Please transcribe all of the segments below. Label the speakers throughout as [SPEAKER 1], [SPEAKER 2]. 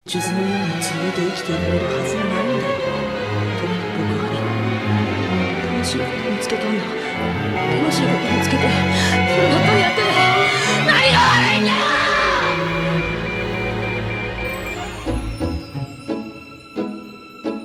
[SPEAKER 1] 地図のように続いて生きていられるはずがないんだよ。と僕はね、楽しいこと見つけたんだ。楽しいこと見つけて、そればっかりやって何が悪いんだよ。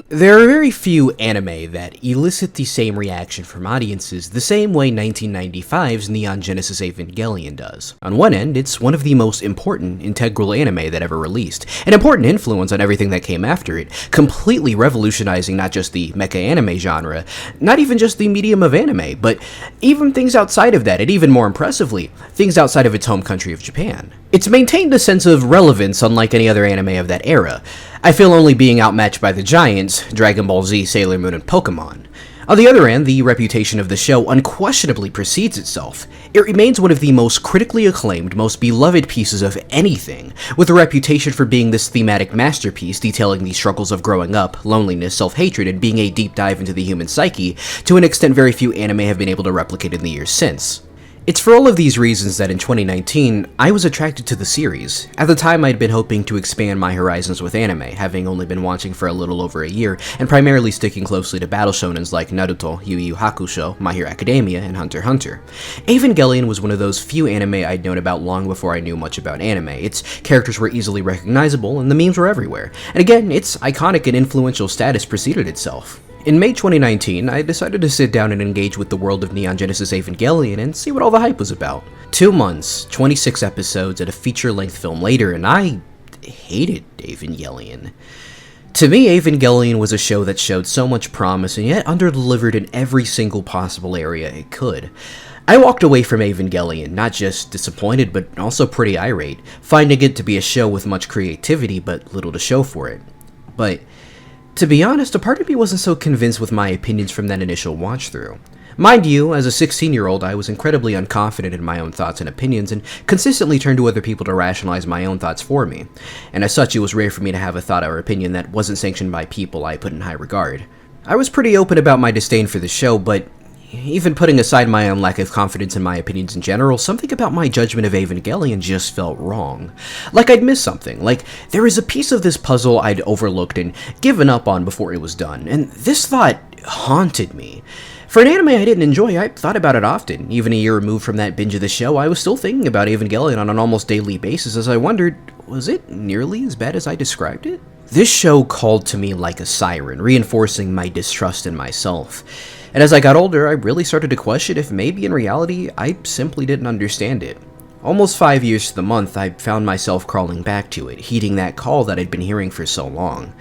[SPEAKER 2] There are very few anime that elicit the same reaction from audiences the same way 1995's Neon Genesis Evangelion does. On one end, it's one of the most important, integral anime that ever released, an important influence on everything that came after it, completely revolutionizing not just the mecha anime genre, not even just the medium of anime, but even things outside of that, and even more impressively, things outside of its home country of Japan. It's maintained a sense of relevance unlike any other anime of that era. I feel only being outmatched by the giants, Dragon Ball Z, Sailor Moon, and Pokemon. On the other hand, the reputation of the show unquestionably precedes itself. It remains one of the most critically acclaimed, most beloved pieces of anything, with a reputation for being this thematic masterpiece detailing the struggles of growing up, loneliness, self-hatred, and being a deep dive into the human psyche to an extent very few anime have been able to replicate in the years since. It's for all of these reasons that in 2019, I was attracted to the series. At the time, I'd been hoping to expand my horizons with anime, having only been watching for a little over a year, and primarily sticking closely to battle shonens like Naruto, Yu Yu Hakusho, My Hero Academia, and Hunter x Hunter. Evangelion was one of those few anime I'd known about long before I knew much about anime. Its characters were easily recognizable, and the memes were everywhere. And again, its iconic and influential status preceded itself. In May 2019, I decided to sit down and engage with the world of Neon Genesis Evangelion and see what all the hype was about. 2 months, 26 episodes, and a feature-length film later, and I hated Evangelion. To me, Evangelion was a show that showed so much promise and yet under-delivered in every single possible area it could. I walked away from Evangelion not just disappointed, but also pretty irate, finding it to be a show with much creativity but little to show for it. But to be honest, a part of me wasn't so convinced with my opinions from that initial watch-through. Mind you, as a 16-year-old, I was incredibly unconfident in my own thoughts and opinions, and consistently turned to other people to rationalize my own thoughts for me. And as such, it was rare for me to have a thought or opinion that wasn't sanctioned by people I put in high regard. I was pretty open about my disdain for the show, but even putting aside my own lack of confidence in my opinions in general, something about my judgment of Evangelion just felt wrong. Like I'd missed something, like there was a piece of this puzzle I'd overlooked and given up on before it was done, and this thought haunted me. For an anime I didn't enjoy, I thought about it often. Even a year removed from that binge of the show, I was still thinking about Evangelion on an almost daily basis as I wondered, was it nearly as bad as I described it? This show called to me like a siren, reinforcing my distrust in myself. And as I got older, I really started to question if maybe in reality, I simply didn't understand it. Almost 5 years to the month, I found myself crawling back to it, heeding that call that I'd been hearing for so long.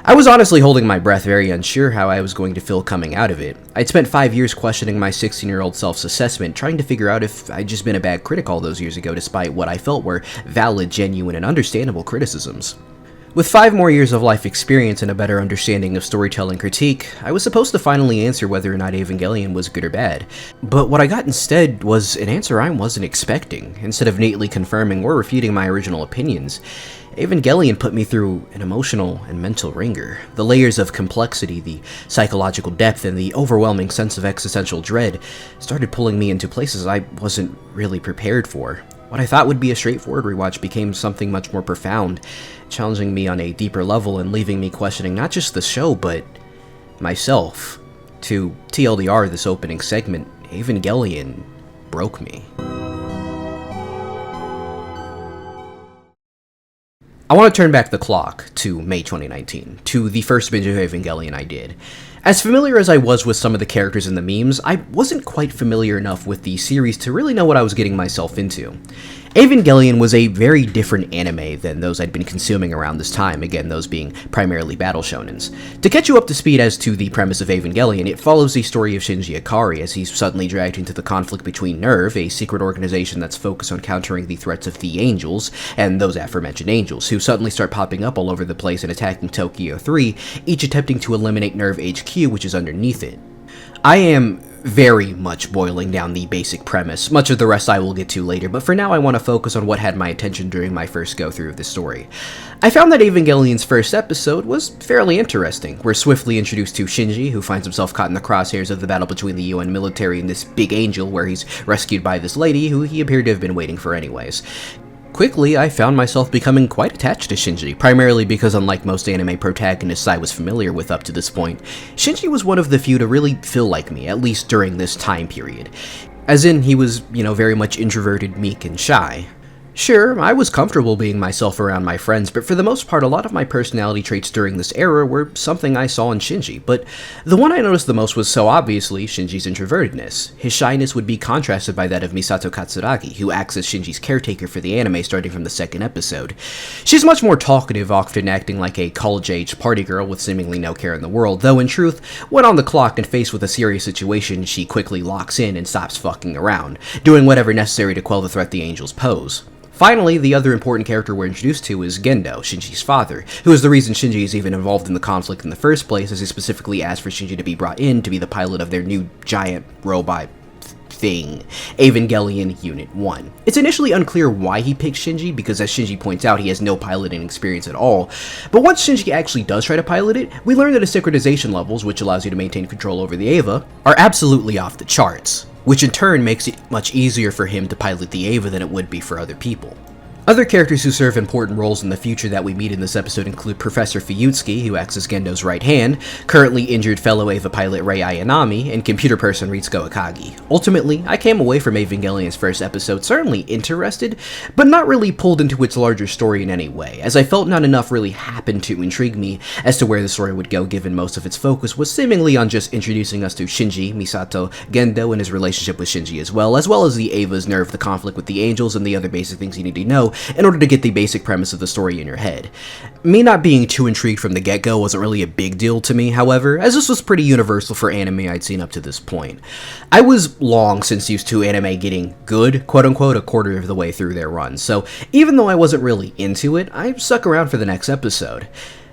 [SPEAKER 2] I was honestly holding my breath, very unsure how I was going to feel coming out of it. I'd spent 5 years questioning my 16-year-old self's assessment, trying to figure out if I'd just been a bad critic all those years ago despite what I felt were valid, genuine, and understandable criticisms. With 5 more years of life experience and a better understanding of storytelling critique, I was supposed to finally answer whether or not Evangelion was good or bad. But what I got instead was an answer I wasn't expecting. Instead of neatly confirming or refuting my original opinions, Evangelion put me through an emotional and mental wringer. The layers of complexity, the psychological depth, and the overwhelming sense of existential dread started pulling me into places I wasn't really prepared for. What I thought would be a straightforward rewatch became something much more profound, challenging me on a deeper level and leaving me questioning not just the show, but myself. To TLDR this opening segment, Evangelion broke me. I want to turn back the clock to May 2019, to the first binge of Evangelion I did. As familiar as I was with some of the characters in the memes, I wasn't quite familiar enough with the series to really know what I was getting myself into. Evangelion was a very different anime than those I'd been consuming around this time, again those being primarily battle shonens. To catch you up to speed as to the premise of Evangelion, it follows the story of Shinji Ikari as he's suddenly dragged into the conflict between NERV, a secret organization that's focused on countering the threats of the Angels, and those aforementioned Angels, who suddenly start popping up all over the place and attacking Tokyo 3, each attempting to eliminate NERV HQ, which is underneath it. I am very much boiling down the basic premise, much of the rest I will get to later, but for now I want to focus on what had my attention during my first go-through of the story. I found that Evangelion's first episode was fairly interesting. We're swiftly introduced to Shinji, who finds himself caught in the crosshairs of the battle between the UN military and this big angel, where he's rescued by this lady who he appeared to have been waiting for anyways. Quickly, I found myself becoming quite attached to Shinji, primarily because unlike most anime protagonists I was familiar with up to this point, Shinji was one of the few to really feel like me, at least during this time period. As in, he was, very much introverted, meek, and shy. Sure, I was comfortable being myself around my friends, but for the most part, a lot of my personality traits during this era were something I saw in Shinji, but the one I noticed the most was so obviously Shinji's introvertedness. His shyness would be contrasted by that of Misato Katsuragi, who acts as Shinji's caretaker for the anime starting from the second episode. She's much more talkative, often acting like a college-age party girl with seemingly no care in the world, though in truth, when on the clock and faced with a serious situation, she quickly locks in and stops fucking around, doing whatever necessary to quell the threat the angels pose. Finally, the other important character we're introduced to is Gendo, Shinji's father, who is the reason Shinji is even involved in the conflict in the first place, as he specifically asked for Shinji to be brought in to be the pilot of their new giant robot thing, Evangelion Unit 1. It's initially unclear why he picked Shinji, because as Shinji points out, he has no piloting experience at all, but once Shinji actually does try to pilot it, we learn that his synchronization levels, which allows you to maintain control over the Eva, are absolutely off the charts, which in turn makes it much easier for him to pilot the Eva than it would be for other people. Other characters who serve important roles in the future that we meet in this episode include Professor Fuyutsuki, who acts as Gendo's right hand, currently injured fellow Eva pilot Rei Ayanami, and computer person Ritsuko Akagi. Ultimately, I came away from Evangelion's first episode certainly interested, but not really pulled into its larger story in any way, as I felt not enough really happened to intrigue me as to where the story would go, given most of its focus was seemingly on just introducing us to Shinji, Misato, Gendo, and his relationship with Shinji as well as the Eva's nerve, the conflict with the angels, and the other basic things you need to know in order to get the basic premise of the story in your head. Me not being too intrigued from the get-go wasn't really a big deal to me, however, as this was pretty universal for anime I'd seen up to this point. I was long since used to anime getting good, quote-unquote, a quarter of the way through their run, so even though I wasn't really into it, I stuck around for the next episode.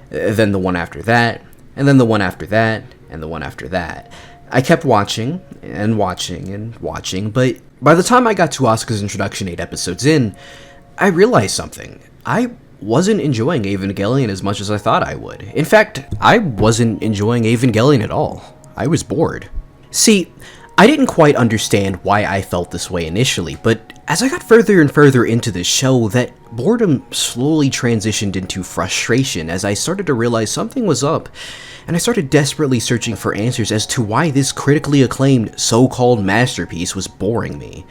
[SPEAKER 2] Then the one after that, and then the one after that, and the one after that. I kept watching, and watching, and watching, but by the time I got to Asuka's introduction 8 episodes in, I realized something. I wasn't enjoying Evangelion as much as I thought I would. In fact, I wasn't enjoying Evangelion at all. I was bored. See, I didn't quite understand why I felt this way initially, but as I got further and further into the show, that boredom slowly transitioned into frustration as I started to realize something was up, and I started desperately searching for answers as to why this critically acclaimed so-called masterpiece was boring me.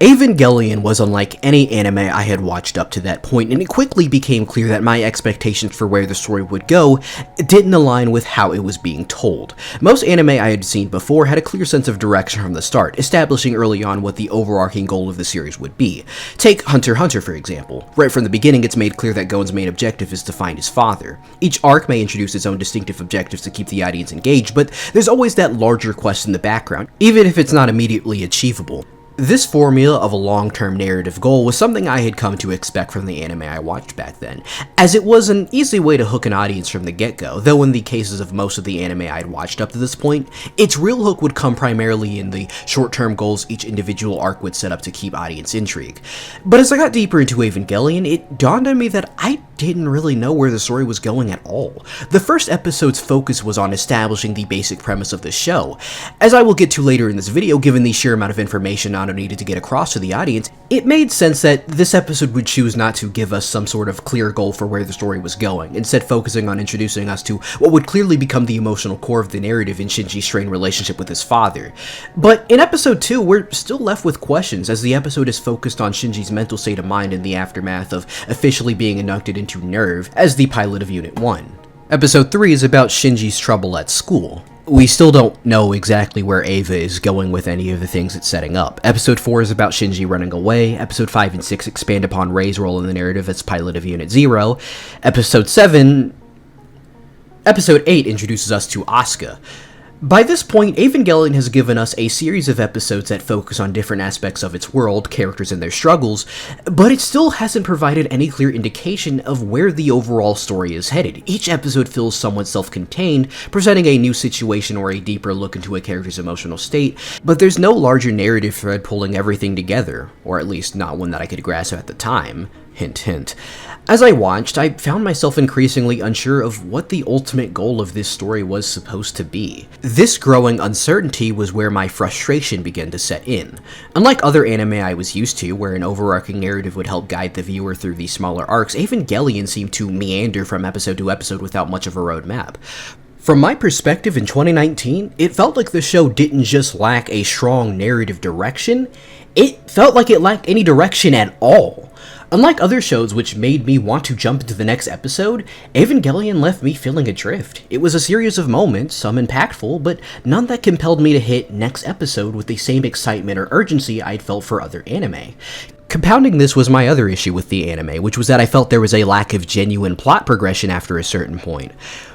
[SPEAKER 2] Evangelion was unlike any anime I had watched up to that point, and it quickly became clear that my expectations for where the story would go didn't align with how it was being told. Most anime I had seen before had a clear sense of direction from the start, establishing early on what the overarching goal of the series would be. Take Hunter x Hunter, for example. Right from the beginning, it's made clear that Gon's main objective is to find his father. Each arc may introduce its own distinctive objectives to keep the audience engaged, but there's always that larger quest in the background, even if it's not immediately achievable. This formula of a long-term narrative goal was something I had come to expect from the anime I watched back then, as it was an easy way to hook an audience from the get-go, though in the cases of most of the anime I'd watched up to this point, its real hook would come primarily in the short-term goals each individual arc would set up to keep audience intrigue. But as I got deeper into Evangelion, it dawned on me that I didn't really know where the story was going at all. The first episode's focus was on establishing the basic premise of the show. As I will get to later in this video, given the sheer amount of information Nano needed to get across to the audience, it made sense that this episode would choose not to give us some sort of clear goal for where the story was going, instead focusing on introducing us to what would clearly become the emotional core of the narrative in Shinji's strained relationship with his father. But in episode 2, we're still left with questions, as the episode is focused on Shinji's mental state of mind in the aftermath of officially being inducted into NERV as the pilot of Unit 1. Episode 3 is about Shinji's trouble at school. We still don't know exactly where Eva is going with any of the things it's setting up. Episode 4 is about Shinji running away. Episode 5 and 6 expand upon Rei's role in the narrative as pilot of Unit 0. Episode 8 introduces us to Asuka. By this point, Evangelion has given us a series of episodes that focus on different aspects of its world, characters and their struggles, but it still hasn't provided any clear indication of where the overall story is headed. Each episode feels somewhat self-contained, presenting a new situation or a deeper look into a character's emotional state, but there's no larger narrative thread pulling everything together, or at least not one that I could grasp at the time. Hint, hint. As I watched, I found myself increasingly unsure of what the ultimate goal of this story was supposed to be. This growing uncertainty was where my frustration began to set in. Unlike other anime I was used to, where an overarching narrative would help guide the viewer through these smaller arcs, Evangelion seemed to meander from episode to episode without much of a roadmap. From my perspective in 2019, it felt like the show didn't just lack a strong narrative direction, it felt like it lacked any direction at all. Unlike other shows which made me want to jump into the next episode, Evangelion left me feeling adrift. It was a series of moments, some impactful, but none that compelled me to hit next episode with the same excitement or urgency I'd felt for other anime. Compounding this was my other issue with the anime, which was that I felt there was a lack of genuine plot progression after a certain point.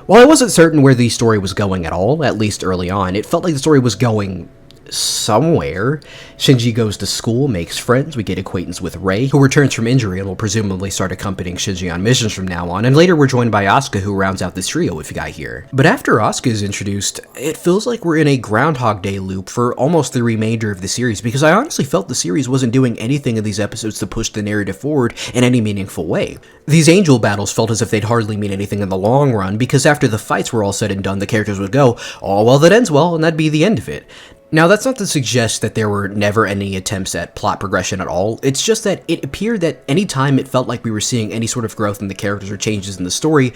[SPEAKER 2] While I wasn't certain where the story was going at all, at least early on, it felt like the story was going somewhere. Shinji goes to school, makes friends, we get acquaintance with Rei, who returns from injury and will presumably start accompanying Shinji on missions from now on, and later we're joined by Asuka, who rounds out this trio if you got here. But after Asuka is introduced, it feels like we're in a Groundhog Day loop for almost the remainder of the series, because I honestly felt the series wasn't doing anything in these episodes to push the narrative forward in any meaningful way. These angel battles felt as if they'd hardly mean anything in the long run, because after the fights were all said and done, the characters would go, "Oh, well, that ends well," and that'd be the end of it. Now, that's not to suggest that there were never any attempts at plot progression at all, it's just that it appeared that any time it felt like we were seeing any sort of growth in the characters or changes in the story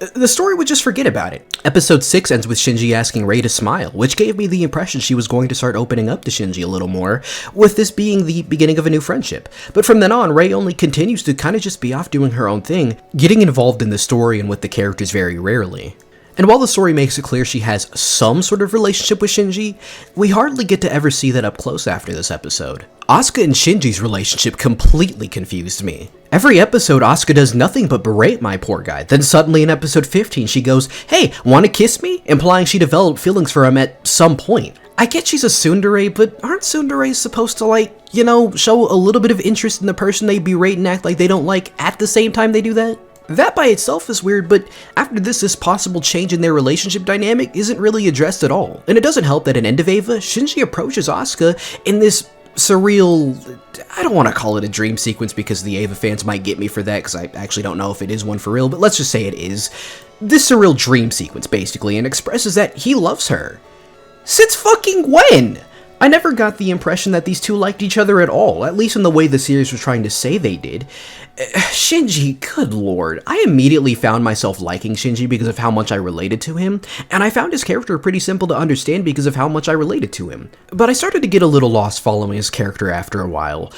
[SPEAKER 2] would just forget about it. Episode 6 ends with Shinji asking Rei to smile, which gave me the impression she was going to start opening up to Shinji a little more, with this being the beginning of a new friendship. But from then on, Rei only continues to kind of just be off doing her own thing, getting involved in the story and with the characters very rarely. And while the story makes it clear she has some sort of relationship with Shinji, we hardly get to ever see that up close after this episode. Asuka and Shinji's relationship completely confused me. Every episode, Asuka does nothing but berate my poor guy. Then suddenly in episode 15, she goes, "Hey, wanna kiss me?" implying she developed feelings for him at some point. I get she's a tsundere, but aren't tsunderes supposed to show a little bit of interest in the person they berate and act like they don't like at the same time they do that? That by itself is weird, but after this possible change in their relationship dynamic isn't really addressed at all. And it doesn't help that at End of Eva, Shinji approaches Asuka in this surreal, I don't want to call it a dream sequence because the Eva fans might get me for that because I actually don't know if it is one for real, but let's just say it is. This surreal dream sequence basically, and expresses that he loves her. Since fucking when? I never got the impression that these two liked each other at all, at least in the way the series was trying to say they did. Shinji, good lord. I immediately found myself liking Shinji because of how much I related to him, and I found his character pretty simple to understand because of how much I related to him. But I started to get a little lost following his character after a while.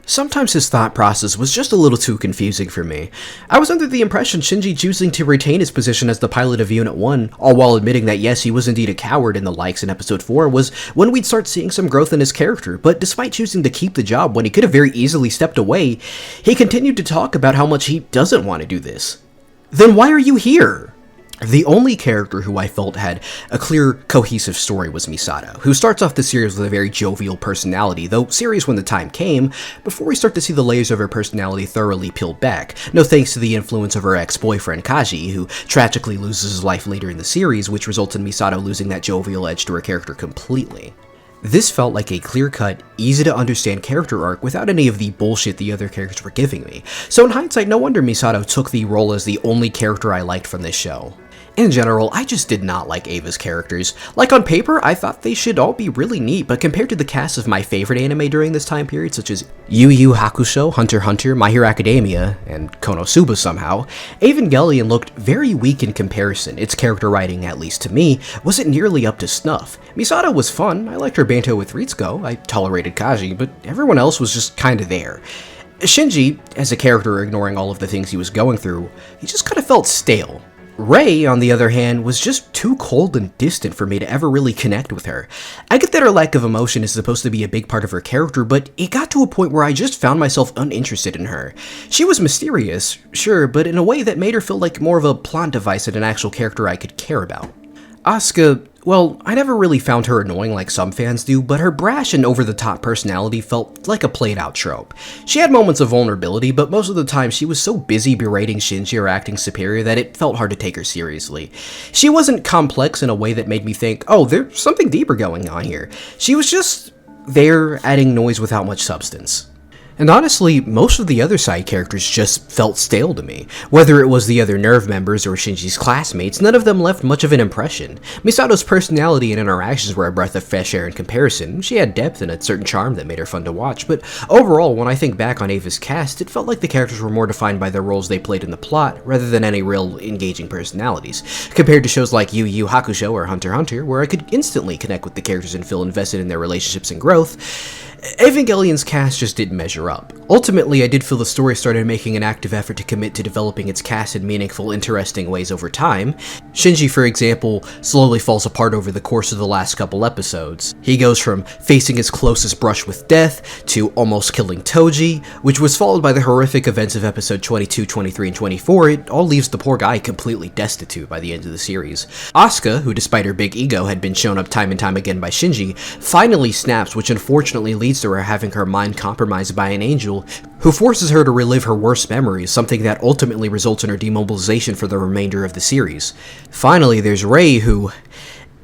[SPEAKER 2] Sometimes his thought process was just a little too confusing for me. I was under the impression Shinji choosing to retain his position as the pilot of Unit 1, all while admitting that yes, he was indeed a coward and the likes in episode 4, was when we'd start seeing some growth in his character, but despite choosing to keep the job when he could have very easily stepped away, he continued to talk about how much he doesn't want to do this. Then why are you here? The only character who I felt had a clear, cohesive story was Misato, who starts off the series with a very jovial personality, though serious when the time came, before we start to see the layers of her personality thoroughly peeled back, no thanks to the influence of her ex-boyfriend Kaji, who tragically loses his life later in the series, which results in Misato losing that jovial edge to her character completely. This felt like a clear-cut, easy-to-understand character arc without any of the bullshit the other characters were giving me, so in hindsight, no wonder Misato took the role as the only character I liked from this show. In general, I just did not like Ava's characters. Like, on paper, I thought they should all be really neat, but compared to the cast of my favorite anime during this time period, such as Yu Yu Hakusho, Hunter x Hunter, My Hero Academia, and Konosuba somehow, Evangelion looked very weak in comparison. Its character writing, at least to me, wasn't nearly up to snuff. Misato was fun, I liked her banter with Ritsuko, I tolerated Kaji, but everyone else was just kinda there. Shinji, as a character ignoring all of the things he was going through, he just kinda felt stale. Rei, on the other hand, was just too cold and distant for me to ever really connect with her. I get that her lack of emotion is supposed to be a big part of her character, but it got to a point where I just found myself uninterested in her. She was mysterious, sure, but in a way that made her feel like more of a plot device than an actual character I could care about. Asuka, well, I never really found her annoying like some fans do, but her brash and over-the-top personality felt like a played-out trope. She had moments of vulnerability, but most of the time she was so busy berating Shinji or acting superior that it felt hard to take her seriously. She wasn't complex in a way that made me think, oh, there's something deeper going on here. She was just there, adding noise without much substance. And honestly, most of the other side characters just felt stale to me. Whether it was the other Nerve members or Shinji's classmates, none of them left much of an impression. Misato's personality and interactions were a breath of fresh air in comparison. She had depth and a certain charm that made her fun to watch, but overall, when I think back on Ava's cast, it felt like the characters were more defined by the roles they played in the plot, rather than any real engaging personalities, compared to shows like Yu Yu Hakusho or Hunter x Hunter, where I could instantly connect with the characters and feel invested in their relationships and growth. Evangelion's cast just didn't measure up. Ultimately, I did feel the story started making an active effort to commit to developing its cast in meaningful, interesting ways over time. Shinji, for example, slowly falls apart over the course of the last couple episodes. He goes from facing his closest brush with death to almost killing Toji, which was followed by the horrific events of episode 22, 23, and 24. It all leaves the poor guy completely destitute by the end of the series. Asuka, who despite her big ego had been shown up time and time again by Shinji, finally snaps, which unfortunately leads to her having her mind compromised by an angel who forces her to relive her worst memories, something that ultimately results in her demobilization for the remainder of the series. Finally, there's Rei, who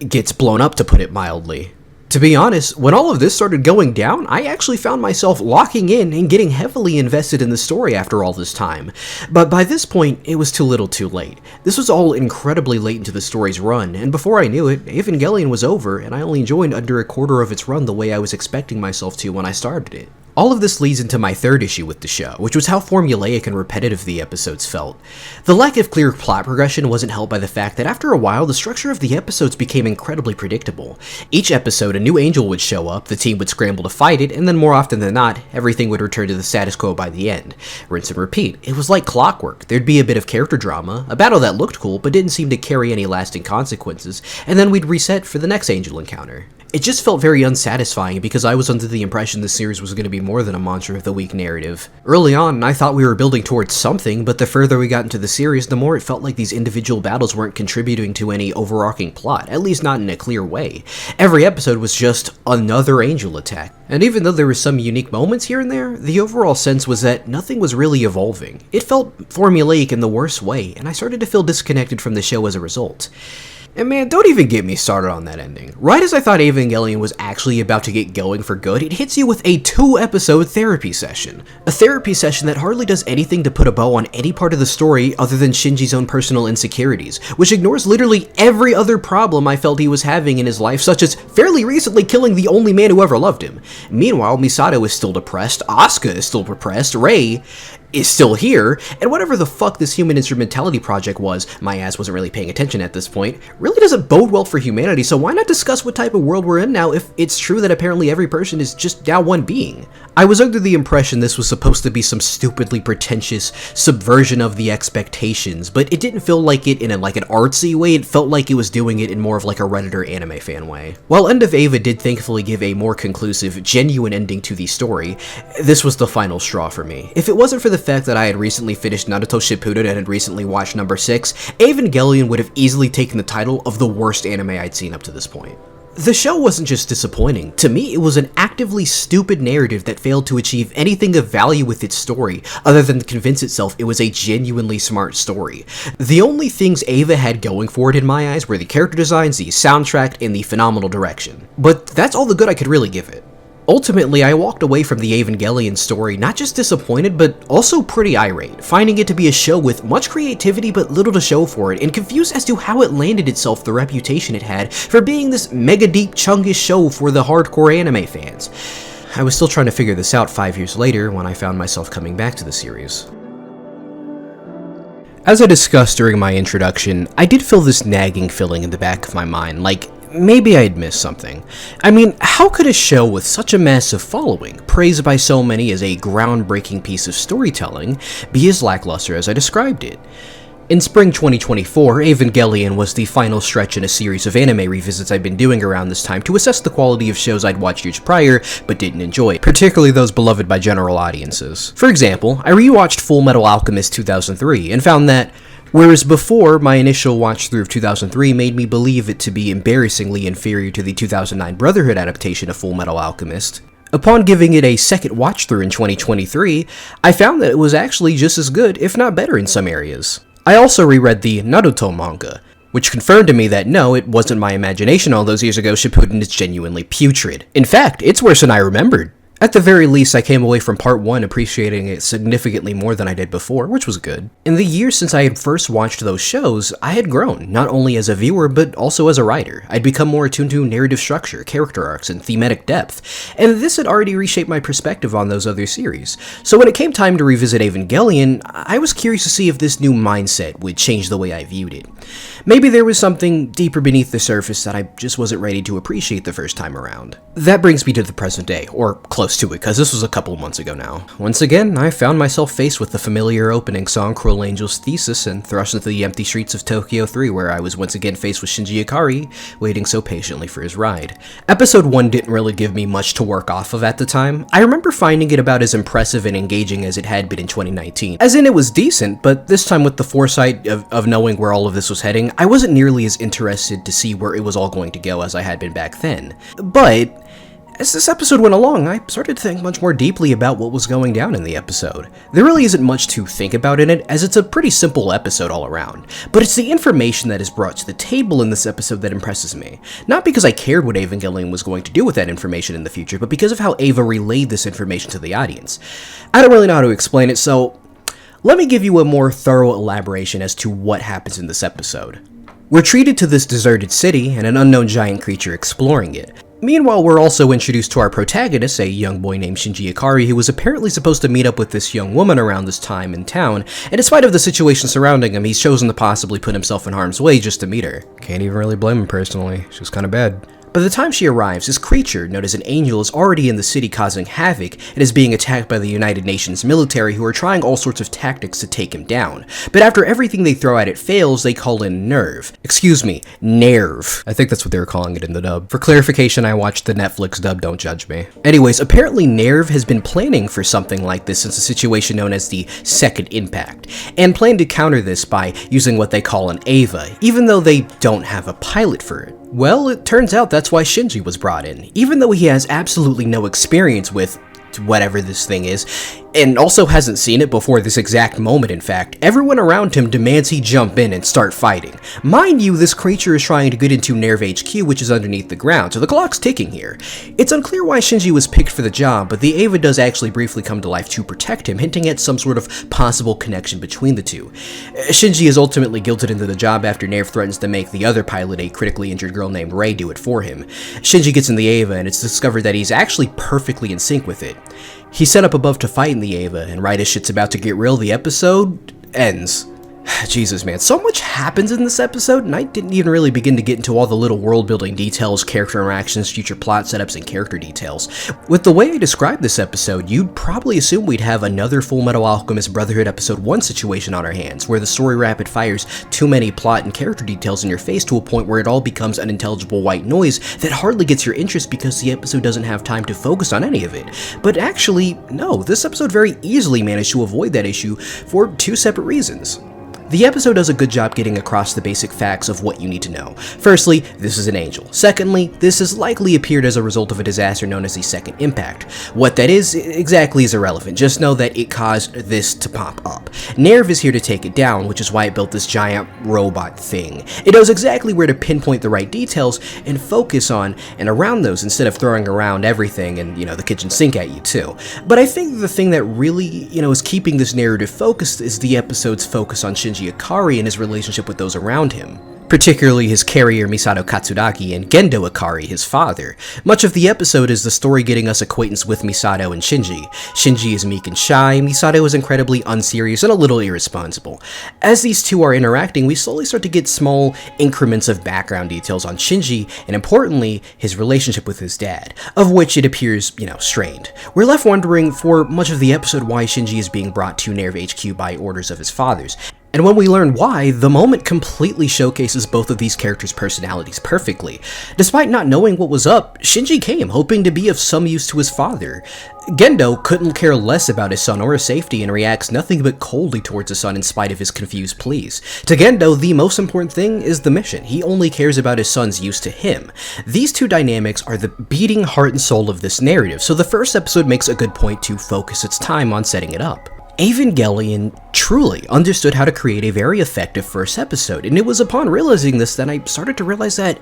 [SPEAKER 2] gets blown up, to put it mildly. To be honest, when all of this started going down, I actually found myself locking in and getting heavily invested in the story after all this time. But by this point, it was too little too late. This was all incredibly late into the story's run, and before I knew it, Evangelion was over, and I only enjoyed under a quarter of its run the way I was expecting myself to when I started it. All of this leads into my third issue with the show, which was how formulaic and repetitive the episodes felt. The lack of clear plot progression wasn't helped by the fact that after a while, the structure of the episodes became incredibly predictable. Each episode, a new angel would show up, the team would scramble to fight it, and then more often than not, everything would return to the status quo by the end. Rinse and repeat. It was like clockwork. There'd be a bit of character drama, a battle that looked cool but didn't seem to carry any lasting consequences, and then we'd reset for the next angel encounter. It just felt very unsatisfying because I was under the impression this series was going to be more than a Monster of the Week narrative. Early on, I thought we were building towards something, but the further we got into the series, the more it felt like these individual battles weren't contributing to any overarching plot, at least not in a clear way. Every episode was just another angel attack. And even though there were some unique moments here and there, the overall sense was that nothing was really evolving. It felt formulaic in the worst way, and I started to feel disconnected from the show as a result. And man, don't even get me started on that ending. Right as I thought Evangelion was actually about to get going for good, it hits you with a 2-episode therapy session. A therapy session that hardly does anything to put a bow on any part of the story other than Shinji's own personal insecurities, which ignores literally every other problem I felt he was having in his life, such as fairly recently killing the only man who ever loved him. Meanwhile, Misato is still depressed, Asuka is still repressed, Rei is still here, and whatever the fuck this human instrumentality project was, my ass wasn't really paying attention at this point, really doesn't bode well for humanity, so why not discuss what type of world we're in now if it's true that apparently every person is just now one being? I was under the impression this was supposed to be some stupidly pretentious subversion of the expectations, but it didn't feel like it in an artsy way, it felt like it was doing it in more of like a Redditor anime fan way. While End of Eva did thankfully give a more conclusive, genuine ending to the story, this was the final straw for me. If it wasn't for the fact that I had recently finished Naruto Shippuden and had recently watched number 6, Evangelion would have easily taken the title of the worst anime I'd seen up to this point. The show wasn't just disappointing. To me, it was an actively stupid narrative that failed to achieve anything of value with its story, other than to convince itself it was a genuinely smart story. The only things Eva had going for it in my eyes were the character designs, the soundtrack, and the phenomenal direction. But that's all the good I could really give it. Ultimately, I walked away from the Evangelion story not just disappointed, but also pretty irate, finding it to be a show with much creativity but little to show for it, and confused as to how it landed itself the reputation it had for being this mega deep chunkish show for the hardcore anime fans. I was still trying to figure this out 5 years later when I found myself coming back to the series. As I discussed during my introduction, I did feel this nagging feeling in the back of my mind, like maybe I had missed something. I mean, how could a show with such a massive following, praised by so many as a groundbreaking piece of storytelling, be as lackluster as I described it? In spring 2024, Evangelion was the final stretch in a series of anime revisits I'd been doing around this time to assess the quality of shows I'd watched years prior but didn't enjoy, particularly those beloved by general audiences. For example, I rewatched Full Metal Alchemist 2003 and found that whereas before, my initial watch-through of 2003 made me believe it to be embarrassingly inferior to the 2009 Brotherhood adaptation of Full Metal Alchemist, upon giving it a second watch-through in 2023, I found that it was actually just as good, if not better in some areas. I also reread the Naruto manga, which confirmed to me that no, it wasn't my imagination all those years ago. Shippuden is genuinely putrid. In fact, it's worse than I remembered. At the very least, I came away from part 1 appreciating it significantly more than I did before, which was good. In the years since I had first watched those shows, I had grown, not only as a viewer, but also as a writer. I'd become more attuned to narrative structure, character arcs, and thematic depth, and this had already reshaped my perspective on those other series. So when it came time to revisit Evangelion, I was curious to see if this new mindset would change the way I viewed it. Maybe there was something deeper beneath the surface that I just wasn't ready to appreciate the first time around. That brings me to the present day, or close to it, because this was a couple of months ago now. Once again, I found myself faced with the familiar opening song Cruel Angel's Thesis and thrust into the empty streets of Tokyo 3, where I was once again faced with Shinji Ikari, waiting so patiently for his ride. Episode 1 didn't really give me much to work off of at the time. I remember finding it about as impressive and engaging as it had been in 2019. As in, it was decent, but this time with the foresight of knowing where all of this was heading, I wasn't nearly as interested to see where it was all going to go as I had been back then. But as this episode went along, I started to think much more deeply about what was going down in the episode. There really isn't much to think about in it, as it's a pretty simple episode all around, but it's the information that is brought to the table in this episode that impresses me. Not because I cared what Evangelion was going to do with that information in the future, but because of how Eva relayed this information to the audience. I don't really know how to explain it, so let me give you a more thorough elaboration as to what happens in this episode. We're treated to this deserted city and an unknown giant creature exploring it. Meanwhile, we're also introduced to our protagonist, a young boy named Shinji Ikari, who was apparently supposed to meet up with this young woman around this time in town, and in spite of the situation surrounding him, he's chosen to possibly put himself in harm's way just to meet her. Can't even really blame him personally, it's just kinda bad. By the time she arrives, this creature, known as an angel, is already in the city causing havoc and is being attacked by the United Nations military, who are trying all sorts of tactics to take him down. But after everything they throw at it fails, they call in Nerve. Excuse me, Nerve. I think that's what they were calling it in the dub. For clarification, I watched the Netflix dub, don't judge me. Anyways, apparently Nerve has been planning for something like this since a situation known as the Second Impact, and planned to counter this by using what they call an Eva, even though they don't have a pilot for it. Well, it turns out that's why Shinji was brought in, even though he has absolutely no experience with whatever this thing is, and also hasn't seen it before this exact moment. In fact, everyone around him demands he jump in and start fighting. Mind you, this creature is trying to get into Nerve HQ, which is underneath the ground, so the clock's ticking here. It's unclear why Shinji was picked for the job, but the Eva does actually briefly come to life to protect him, hinting at some sort of possible connection between the two. Shinji is ultimately guilted into the job after Nerve threatens to make the other pilot, a critically injured girl named Rei, do it for him. Shinji gets in the Eva, and it's discovered that he's actually perfectly in sync with it. He's sent up above to fight in the Eva, and right as shit's about to get real, the episode ends. Jesus, man, so much happens in this episode, and I didn't even really begin to get into all the little world-building details, character interactions, future plot setups, and character details. With the way I described this episode, you'd probably assume we'd have another Fullmetal Alchemist Brotherhood Episode 1 situation on our hands, where the story rapid fires too many plot and character details in your face to a point where it all becomes unintelligible white noise that hardly gets your interest because the episode doesn't have time to focus on any of it. But actually, no, this episode very easily managed to avoid that issue for two separate reasons. The episode does a good job getting across the basic facts of what you need to know. Firstly, this is an angel. Secondly, this has likely appeared as a result of a disaster known as the Second Impact. What that is exactly is irrelevant, just know that it caused this to pop up. Nerve is here to take it down, which is why it built this giant robot thing. It knows exactly where to pinpoint the right details and focus on and around those instead of throwing around everything and, the kitchen sink at you too. But I think the thing that really, is keeping this narrative focused is the episode's focus on Shinji Ikari and his relationship with those around him, particularly his carrier Misato Katsuragi and Gendo Ikari, his father. Much of the episode is the story getting us acquaintance with Misato and Shinji. Shinji is meek and shy, Misato is incredibly unserious and a little irresponsible. As these two are interacting, we slowly start to get small increments of background details on Shinji, and importantly, his relationship with his dad, of which it appears, strained. We're left wondering for much of the episode why Shinji is being brought to Nerve HQ by orders of his fathers. And when we learn why, the moment completely showcases both of these characters' personalities perfectly. Despite not knowing what was up, Shinji came, hoping to be of some use to his father. Gendo couldn't care less about his son or his safety and reacts nothing but coldly towards his son in spite of his confused pleas. To Gendo, the most important thing is the mission. He only cares about his son's use to him. These two dynamics are the beating heart and soul of this narrative, so the first episode makes a good point to focus its time on setting it up. Evangelion truly understood how to create a very effective first episode, and it was upon realizing this that I started to realize that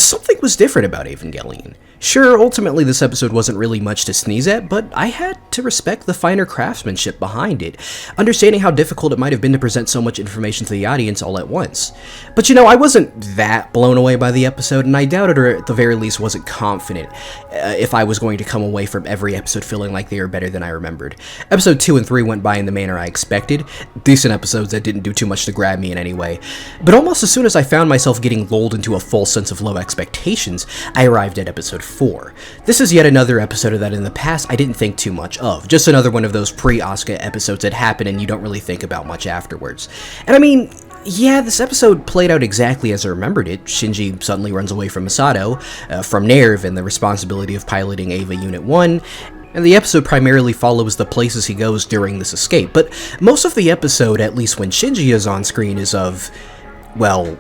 [SPEAKER 2] something was different about Evangelion. Sure, ultimately this episode wasn't really much to sneeze at, but I had to respect the finer craftsmanship behind it, understanding how difficult it might have been to present so much information to the audience all at once. But I wasn't that blown away by the episode, and I doubted, or at the very least wasn't confident, if I was going to come away from every episode feeling like they were better than I remembered. Episode 2 and 3 went by in the manner I expected, decent episodes that didn't do too much to grab me in any way, but almost as soon as I found myself getting lulled into a false sense of low expectations, I arrived at episode 4. This is yet another episode of that in the past I didn't think too much of, just another one of those pre-Asuka episodes that happen and you don't really think about much afterwards. And I mean, yeah, this episode played out exactly as I remembered it. Shinji suddenly runs away from Masato, from Nerve and the responsibility of piloting Eva Unit 1, and the episode primarily follows the places he goes during this escape, but most of the episode, at least when Shinji is on screen, is of, well,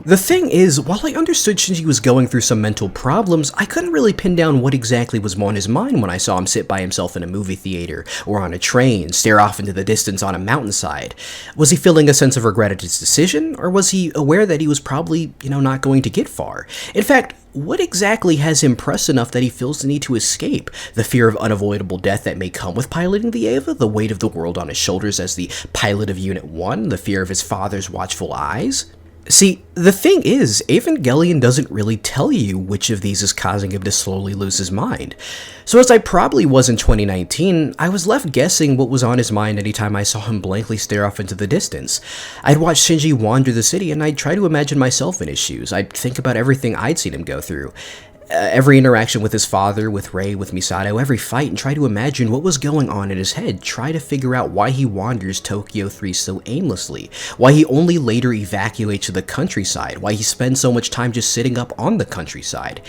[SPEAKER 2] the thing is, while I understood Shinji was going through some mental problems, I couldn't really pin down what exactly was on his mind when I saw him sit by himself in a movie theater, or on a train, stare off into the distance on a mountainside. Was he feeling a sense of regret at his decision, or was he aware that he was probably, not going to get far? In fact, what exactly has him pressed enough that he feels the need to escape? The fear of unavoidable death that may come with piloting the Eva? The weight of the world on his shoulders as the pilot of Unit 1? The fear of his father's watchful eyes? See, the thing is, Evangelion doesn't really tell you which of these is causing him to slowly lose his mind. So as I probably was in 2019, I was left guessing what was on his mind anytime I saw him blankly stare off into the distance. I'd watch Shinji wander the city and I'd try to imagine myself in his shoes. I'd think about everything I'd seen him go through. Every interaction with his father, with Rei, with Misato, every fight, and try to imagine what was going on in his head, try to figure out why he wanders Tokyo 3 so aimlessly, why he only later evacuates to the countryside, why he spends so much time just sitting up on the countryside.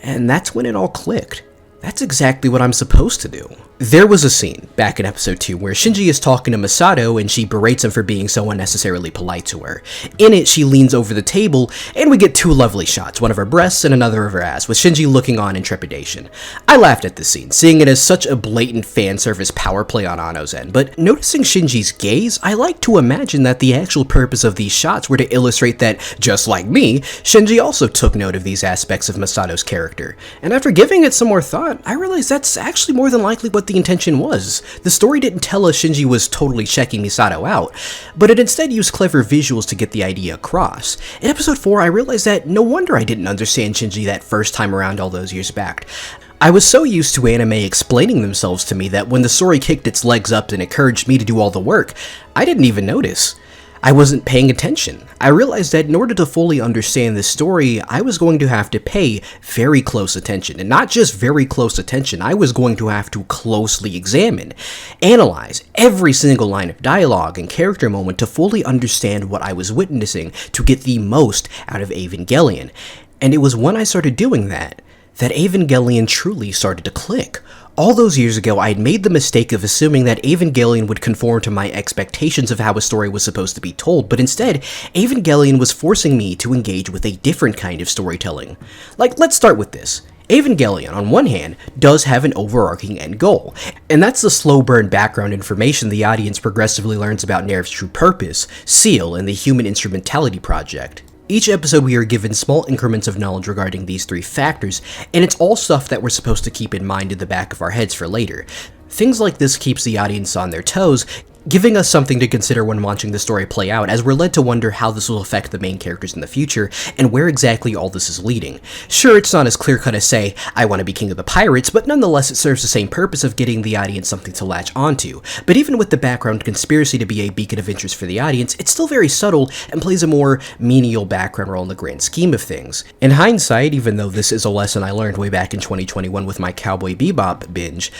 [SPEAKER 2] And that's when it all clicked. That's exactly what I'm supposed to do. There was a scene, back in episode 2, where Shinji is talking to Masato and she berates him for being so unnecessarily polite to her. In it, she leans over the table, and we get 2 lovely shots, one of her breasts and another of her ass, with Shinji looking on in trepidation. I laughed at this scene, seeing it as such a blatant fan service power play on Anno's end, but noticing Shinji's gaze, I like to imagine that the actual purpose of these shots were to illustrate that, just like me, Shinji also took note of these aspects of Masato's character. And after giving it some more thought, I realized that's actually more than likely what the intention was. The story didn't tell us Shinji was totally checking Misato out, but it instead used clever visuals to get the idea across. In episode 4, I realized that no wonder I didn't understand Shinji that first time around all those years back. I was so used to anime explaining themselves to me that when the story kicked its legs up and encouraged me to do all the work, I didn't even notice. I wasn't paying attention. I realized that in order to fully understand this story, I was going to have to pay very close attention. And not just very close attention, I was going to have to closely examine, analyze every single line of dialogue and character moment to fully understand what I was witnessing to get the most out of Evangelion. And it was when I started doing that Evangelion truly started to click. All those years ago, I had made the mistake of assuming that Evangelion would conform to my expectations of how a story was supposed to be told, but instead, Evangelion was forcing me to engage with a different kind of storytelling. Let's start with this. Evangelion, on one hand, does have an overarching end goal, and that's the slow burn background information the audience progressively learns about Nerve's true purpose, Seal, and the Human Instrumentality Project. Each episode we are given small increments of knowledge regarding these 3 factors, and it's all stuff that we're supposed to keep in mind in the back of our heads for later. Things like this keeps the audience on their toes, giving us something to consider when watching the story play out, as we're led to wonder how this will affect the main characters in the future, and where exactly all this is leading. Sure, it's not as clear-cut as, say, I want to be king of the pirates, but nonetheless it serves the same purpose of getting the audience something to latch onto. But even with the background conspiracy to be a beacon of interest for the audience, it's still very subtle and plays a more menial background role in the grand scheme of things. In hindsight, even though this is a lesson I learned way back in 2021 with my Cowboy Bebop binge,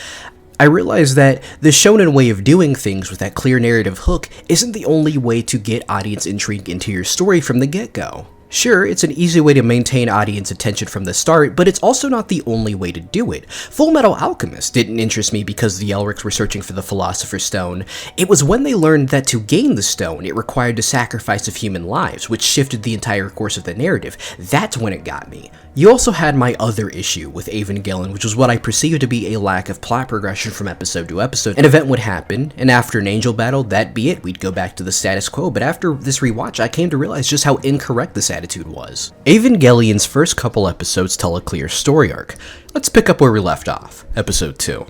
[SPEAKER 2] I realized that the shonen way of doing things with that clear narrative hook isn't the only way to get audience intrigue into your story from the get-go. Sure, it's an easy way to maintain audience attention from the start, but it's also not the only way to do it. Full Metal Alchemist didn't interest me because the Elrics were searching for the Philosopher's Stone. It was when they learned that to gain the stone, it required the sacrifice of human lives, which shifted the entire course of the narrative. That's when it got me. You also had my other issue with Evangelion, which was what I perceived to be a lack of plot progression from episode to episode. An event would happen, and after an angel battle, that'd be it. We'd go back to the status quo, but after this rewatch, I came to realize just how incorrect this attitude was. Evangelion's first couple episodes tell a clear story arc. Let's pick up where we left off, episode 2.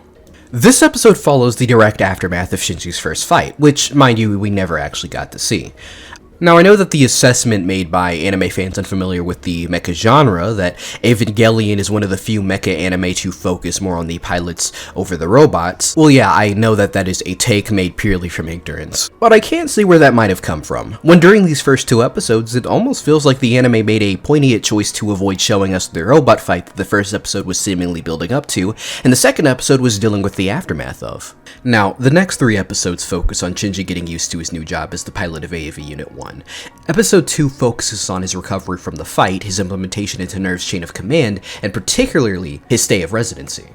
[SPEAKER 2] This episode follows the direct aftermath of Shinji's first fight, which, mind you, we never actually got to see. Now, I know that the assessment made by anime fans unfamiliar with the mecha genre, that Evangelion is one of the few mecha anime to focus more on the pilots over the robots, well yeah, I know that that is a take made purely from ignorance. But I can't see where that might have come from, when during these first 2 episodes, it almost feels like the anime made a poignant choice to avoid showing us the robot fight that the first episode was seemingly building up to, and the second episode was dealing with the aftermath of. Now, the next 3 episodes focus on Shinji getting used to his new job as the pilot of AAV Unit 1. Episode 2 focuses on his recovery from the fight, his implementation into NERV's chain of command, and particularly his stay of residency.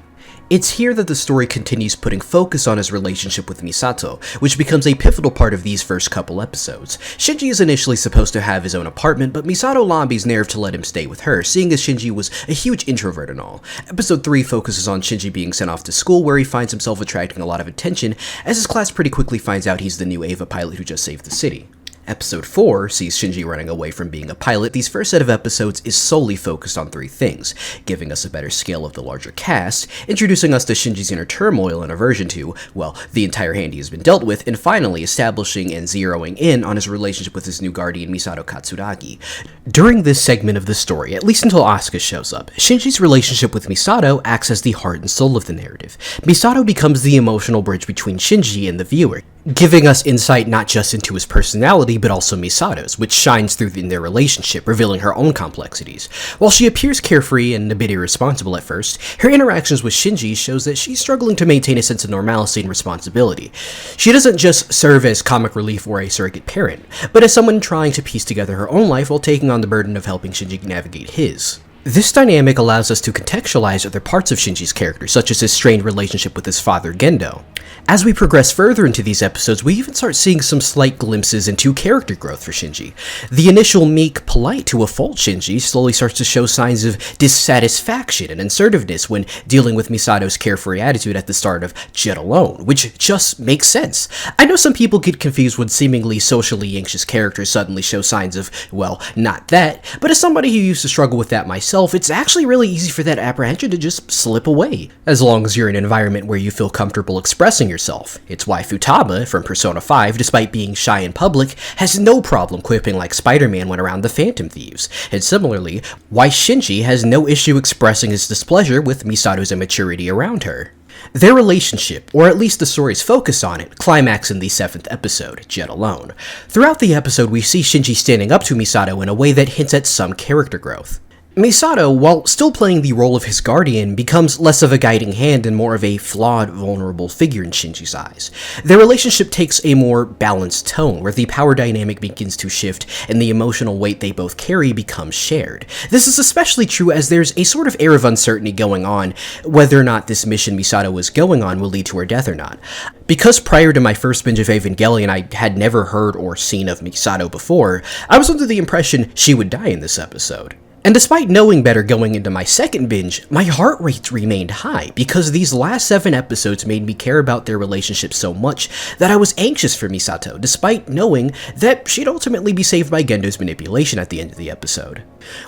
[SPEAKER 2] It's here that the story continues putting focus on his relationship with Misato, which becomes a pivotal part of these first couple episodes. Shinji is initially supposed to have his own apartment, but Misato lobbies NERV to let him stay with her, seeing as Shinji was a huge introvert and all. Episode 3 focuses on Shinji being sent off to school, where he finds himself attracting a lot of attention, as his class pretty quickly finds out he's the new Eva pilot who just saved the city. Episode 4 sees Shinji running away from being a pilot. These first set of episodes is solely focused on 3 things: giving us a better scale of the larger cast, introducing us to Shinji's inner turmoil and aversion to, well, the entire hand he has been dealt with, and finally establishing and zeroing in on his relationship with his new guardian Misato Katsuragi. During this segment of the story, at least until Asuka shows up, Shinji's relationship with Misato acts as the heart and soul of the narrative. Misato becomes the emotional bridge between Shinji and the viewer, giving us insight not just into his personality, but also Misato's, which shines through in their relationship, revealing her own complexities. While she appears carefree and a bit irresponsible at first, her interactions with Shinji shows that she's struggling to maintain a sense of normalcy and responsibility. She doesn't just serve as comic relief or a surrogate parent, but as someone trying to piece together her own life while taking on the burden of helping Shinji navigate his. This dynamic allows us to contextualize other parts of Shinji's character, such as his strained relationship with his father Gendo. As we progress further into these episodes, we even start seeing some slight glimpses into character growth for Shinji. The initial meek, polite to a fault Shinji slowly starts to show signs of dissatisfaction and assertiveness when dealing with Misato's carefree attitude at the start of Jet Alone, which just makes sense. I know some people get confused when seemingly socially anxious characters suddenly show signs of, well, not that, but as somebody who used to struggle with that myself, it's actually really easy for that apprehension to just slip away, as long as you're in an environment where you feel comfortable expressing yourself. It's why Futaba from Persona 5, despite being shy in public, has no problem quipping like Spider-Man when around the Phantom Thieves, and similarly, why Shinji has no issue expressing his displeasure with Misato's immaturity around her. Their relationship, or at least the story's focus on it, climax in the 7th episode, Jet Alone. Throughout the episode, we see Shinji standing up to Misato in a way that hints at some character growth. Misato, while still playing the role of his guardian, becomes less of a guiding hand and more of a flawed, vulnerable figure in Shinji's eyes. Their relationship takes a more balanced tone, where the power dynamic begins to shift and the emotional weight they both carry becomes shared. This is especially true as there's a sort of air of uncertainty going on whether or not this mission Misato is going on will lead to her death or not. Because prior to my first binge of Evangelion I had never heard or seen of Misato before, I was under the impression she would die in this episode. And despite knowing better going into my second binge, my heart rate remained high because these last 7 episodes made me care about their relationship so much that I was anxious for Misato, despite knowing that she'd ultimately be saved by Gendo's manipulation at the end of the episode.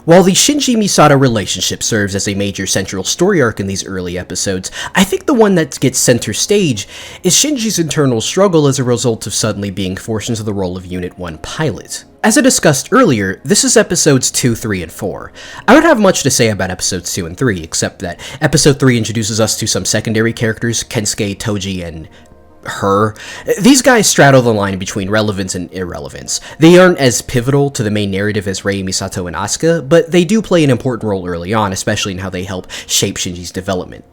[SPEAKER 2] While the Shinji-Misato relationship serves as a major central story arc in these early episodes, I think the one that gets center stage is Shinji's internal struggle as a result of suddenly being forced into the role of Unit 1 pilot. As I discussed earlier, this is episodes 2, 3, and 4. I don't have much to say about episodes 2 and 3, except that episode 3 introduces us to some secondary characters, Kensuke, Toji, and her. These guys straddle the line between relevance and irrelevance. They aren't as pivotal to the main narrative as Rei, Misato, and Asuka, but they do play an important role early on, especially in how they help shape Shinji's development.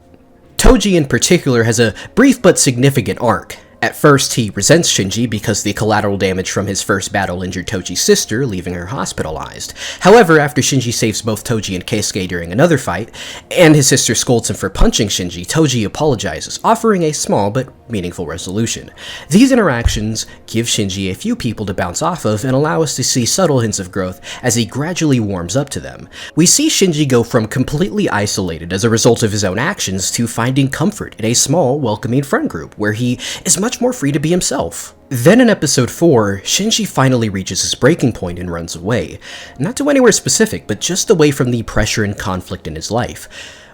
[SPEAKER 2] Toji in particular has a brief but significant arc. At first, he resents Shinji because the collateral damage from his first battle injured Toji's sister, leaving her hospitalized. However, after Shinji saves both Toji and Keisuke during another fight, and his sister scolds him for punching Shinji, Toji apologizes, offering a small but meaningful resolution. These interactions give Shinji a few people to bounce off of and allow us to see subtle hints of growth as he gradually warms up to them. We see Shinji go from completely isolated as a result of his own actions to finding comfort in a small, welcoming friend group where he is much more free to be himself. Then in episode 4, Shinji finally reaches his breaking point and runs away. Not to anywhere specific, but just away from the pressure and conflict in his life.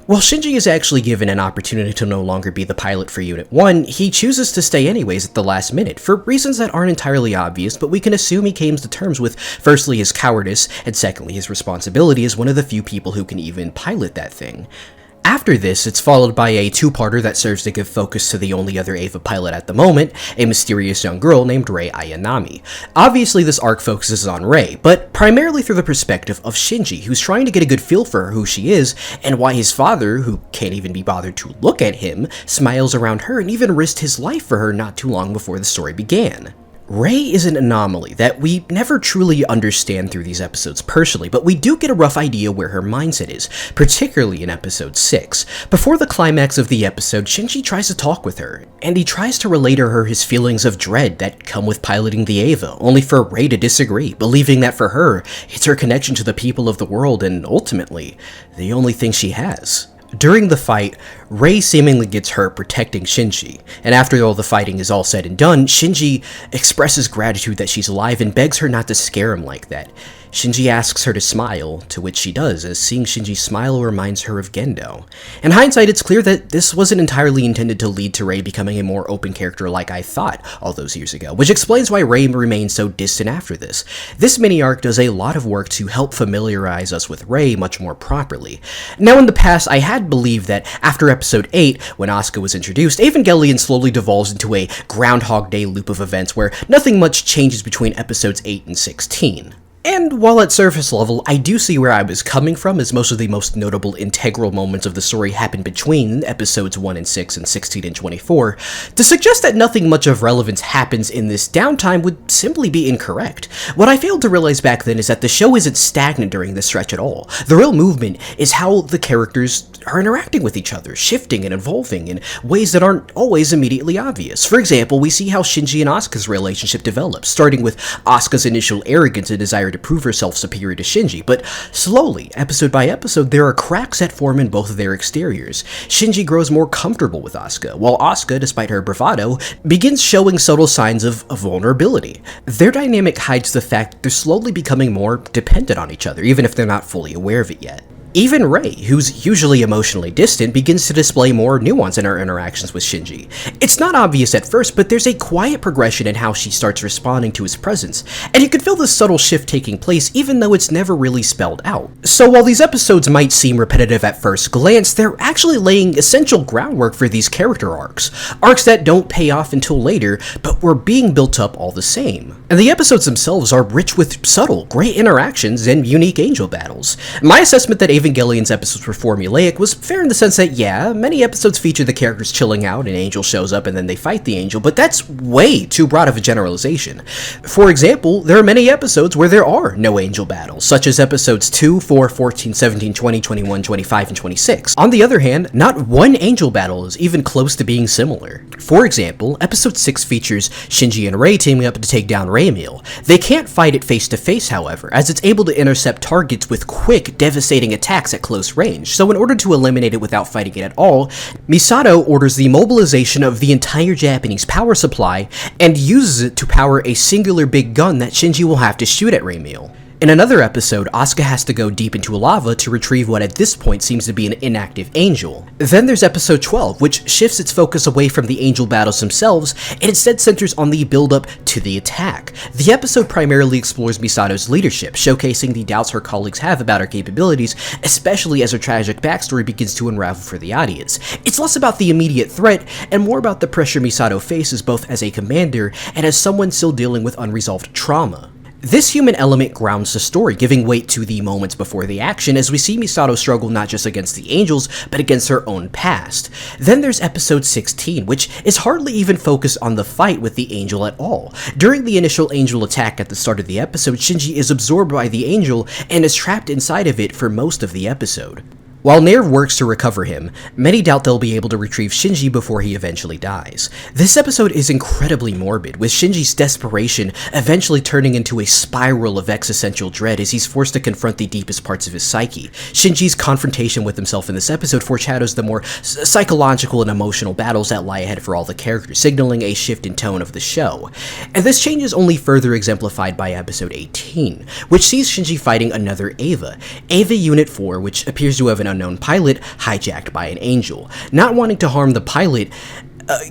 [SPEAKER 2] While Shinji is actually given an opportunity to no longer be the pilot for Unit 1, he chooses to stay anyways at the last minute, for reasons that aren't entirely obvious, but we can assume he came to terms with firstly his cowardice, and secondly his responsibility as one of the few people who can even pilot that thing. After this, it's followed by a two-parter that serves to give focus to the only other Eva pilot at the moment, a mysterious young girl named Rei Ayanami. Obviously, this arc focuses on Rei, but primarily through the perspective of Shinji, who's trying to get a good feel for who she is, and why his father, who can't even be bothered to look at him, smiles around her and even risked his life for her not too long before the story began. Rei is an anomaly that we never truly understand through these episodes personally, but we do get a rough idea where her mindset is, particularly in episode 6. Before the climax of the episode, Shinji tries to talk with her, and he tries to relay to her his feelings of dread that come with piloting the Eva, only for Rei to disagree, believing that for her, it's her connection to the people of the world and, ultimately, the only thing she has. During the fight, Rei seemingly gets hurt protecting Shinji, and after all the fighting is all said and done, Shinji expresses gratitude that she's alive and begs her not to scare him like that. Shinji asks her to smile, to which she does, as seeing Shinji smile reminds her of Gendo. In hindsight, it's clear that this wasn't entirely intended to lead to Rei becoming a more open character like I thought all those years ago, which explains why Rei remains so distant after this. This mini-arc does a lot of work to help familiarize us with Rei much more properly. Now, in the past, I had believed that after episode 8, when Asuka was introduced, Evangelion slowly devolves into a Groundhog Day loop of events where nothing much changes between episodes 8 and 16. And while at surface level, I do see where I was coming from, as most of the most notable integral moments of the story happen between episodes 1 and 6 and 16 and 24, to suggest that nothing much of relevance happens in this downtime would simply be incorrect. What I failed to realize back then is that the show isn't stagnant during this stretch at all. The real movement is how the characters are interacting with each other, shifting and evolving in ways that aren't always immediately obvious. For example, we see how Shinji and Asuka's relationship develops, starting with Asuka's initial arrogance and desire to prove herself superior to Shinji, but slowly, episode by episode, there are cracks that form in both of their exteriors. Shinji grows more comfortable with Asuka, while Asuka, despite her bravado, begins showing subtle signs of vulnerability. Their dynamic hides the fact that they're slowly becoming more dependent on each other, even if they're not fully aware of it yet. Even Rei, who's usually emotionally distant, begins to display more nuance in her interactions with Shinji. It's not obvious at first, but there's a quiet progression in how she starts responding to his presence, and you can feel this subtle shift taking place even though it's never really spelled out. So while these episodes might seem repetitive at first glance, they're actually laying essential groundwork for these character arcs that don't pay off until later, but were being built up all the same. And the episodes themselves are rich with subtle, great interactions and unique angel battles. My assessment that Evangelion's episodes were formulaic was fair in the sense that, yeah, many episodes feature the characters chilling out and Angel shows up and then they fight the Angel, but that's way too broad of a generalization. For example, there are many episodes where there are no Angel battles, such as episodes 2, 4, 14, 17, 20, 21, 25, and 26. On the other hand, not one Angel battle is even close to being similar. For example, episode 6 features Shinji and Rei teaming up to take down Reimil. They can't fight it face to face, however, as it's able to intercept targets with quick, devastating attacks at close range, so in order to eliminate it without fighting it at all, Misato orders the mobilization of the entire Japanese power supply and uses it to power a singular big gun that Shinji will have to shoot at Reimil. In another episode, Asuka has to go deep into lava to retrieve what at this point seems to be an inactive angel. Then there's episode 12, which shifts its focus away from the angel battles themselves and instead centers on the build-up to the attack. The episode primarily explores Misato's leadership, showcasing the doubts her colleagues have about her capabilities, especially as her tragic backstory begins to unravel for the audience. It's less about the immediate threat and more about the pressure Misato faces both as a commander and as someone still dealing with unresolved trauma. This human element grounds the story, giving weight to the moments before the action as we see Misato struggle not just against the angels, but against her own past. Then there's episode 16, which is hardly even focused on the fight with the angel at all. During the initial angel attack at the start of the episode, Shinji is absorbed by the angel and is trapped inside of it for most of the episode. While Nerve works to recover him, many doubt they'll be able to retrieve Shinji before he eventually dies. This episode is incredibly morbid, with Shinji's desperation eventually turning into a spiral of existential dread as he's forced to confront the deepest parts of his psyche. Shinji's confrontation with himself in this episode foreshadows the more psychological and emotional battles that lie ahead for all the characters, signaling a shift in tone of the show. And this change is only further exemplified by episode 18, which sees Shinji fighting another Eva Unit 4, which appears to have an unknown pilot hijacked by an angel. Not wanting to harm the pilot,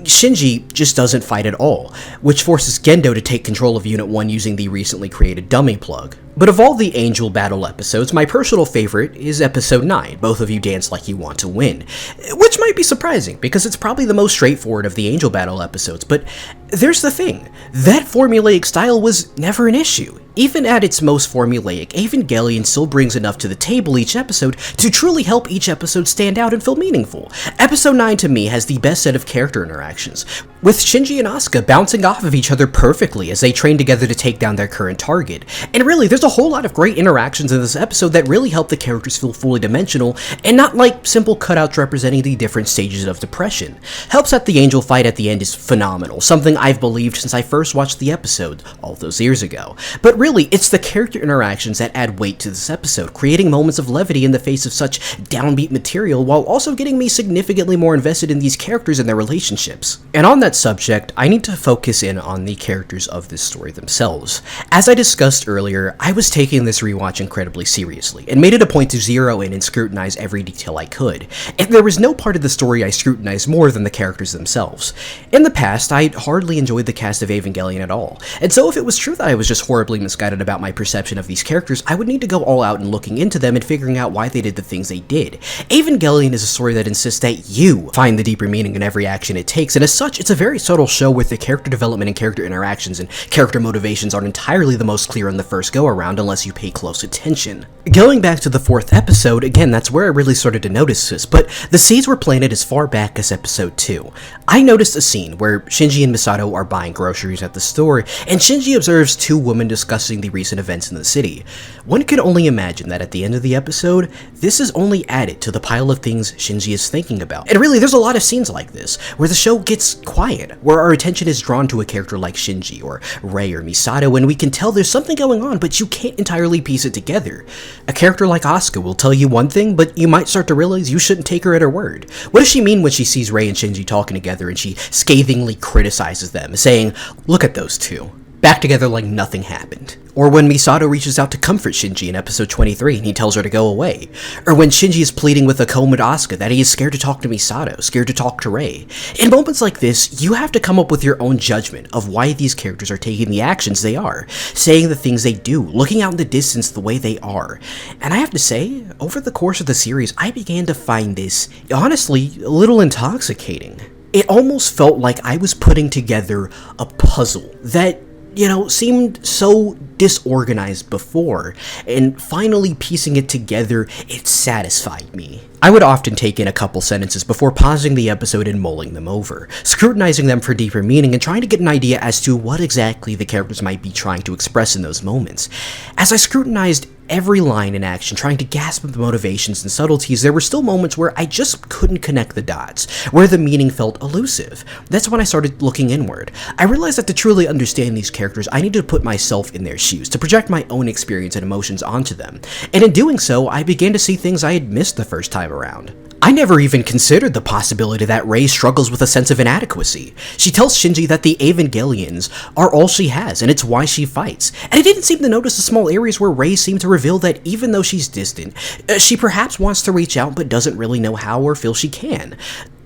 [SPEAKER 2] Shinji just doesn't fight at all, which forces Gendo to take control of Unit 1 using the recently created dummy plug. But of all the angel battle episodes, my personal favorite is episode 9, Both of You Dance Like You Want to Win, which might be surprising because it's probably the most straightforward of the angel battle episodes, but there's the thing, that formulaic style was never an issue. Even at its most formulaic, Evangelion still brings enough to the table each episode to truly help each episode stand out and feel meaningful. Episode 9 to me has the best set of character interactions, with Shinji and Asuka bouncing off of each other perfectly as they train together to take down their current target. And really, there's a whole lot of great interactions in this episode that really help the characters feel fully dimensional and not like simple cutouts representing the different stages of depression. Helps that the angel fight at the end is phenomenal, something I've believed since I first watched the episode all those years ago. But really, it's the character interactions that add weight to this episode, creating moments of levity in the face of such downbeat material while also getting me significantly more invested in these characters and their relationships. And on that subject, I need to focus in on the characters of this story themselves. As I discussed earlier, I was taking this rewatch incredibly seriously, and made it a point to zero in and scrutinize every detail I could, and there was no part of the story I scrutinized more than the characters themselves. In the past, I hardly enjoyed the cast of Evangelion at all, and so if it was true that I was just horribly misguided about my perception of these characters, I would need to go all out in looking into them and figuring out why they did the things they did. Evangelion is a story that insists that you find the deeper meaning in every action it takes, and as such, it's a very subtle show with the character development and character interactions and character motivations aren't entirely the most clear on the first go-around unless you pay close attention. Going back to the 4th episode, again, that's where I really started to notice this, but the seeds were planted as far back as episode 2. I noticed a scene where Shinji and Misato are buying groceries at the store, and Shinji observes two women discussing the recent events in the city. One can only imagine that at the end of the episode, this is only added to the pile of things Shinji is thinking about. And really, there's a lot of scenes like this, where the show gets quiet, where our attention is drawn to a character like Shinji, or Rei, or Misato, and we can tell there's something going on, but you can't entirely piece it together. A character like Asuka will tell you one thing, but you might start to realize you shouldn't take her at her word. What does she mean when she sees Rei and Shinji talking together and she scathingly criticizes them, saying, "Look at those two, back together like nothing happened"? Or when Misato reaches out to comfort Shinji in episode 23 and he tells her to go away. Or when Shinji is pleading with Akuma to Asuka that he is scared to talk to Misato, scared to talk to Rei. In moments like this, you have to come up with your own judgment of why these characters are taking the actions they are, saying the things they do, looking out in the distance the way they are. And I have to say, over the course of the series, I began to find this, honestly, a little intoxicating. It almost felt like I was putting together a puzzle that seemed so disorganized before, and finally piecing it together, it satisfied me. I would often take in a couple sentences before pausing the episode and mulling them over, scrutinizing them for deeper meaning and trying to get an idea as to what exactly the characters might be trying to express in those moments. As I scrutinized every line in action, trying to grasp the motivations and subtleties, there were still moments where I just couldn't connect the dots, where the meaning felt elusive. That's when I started looking inward. I realized that to truly understand these characters, I needed to put myself in their shoes, to project my own experience and emotions onto them. And in doing so, I began to see things I had missed the first time around. I never even considered the possibility that Rei struggles with a sense of inadequacy. She tells Shinji that the Evangelions are all she has, and it's why she fights. And I didn't seem to notice the small areas where Rei seemed to reveal that even though she's distant, she perhaps wants to reach out but doesn't really know how or feel she can.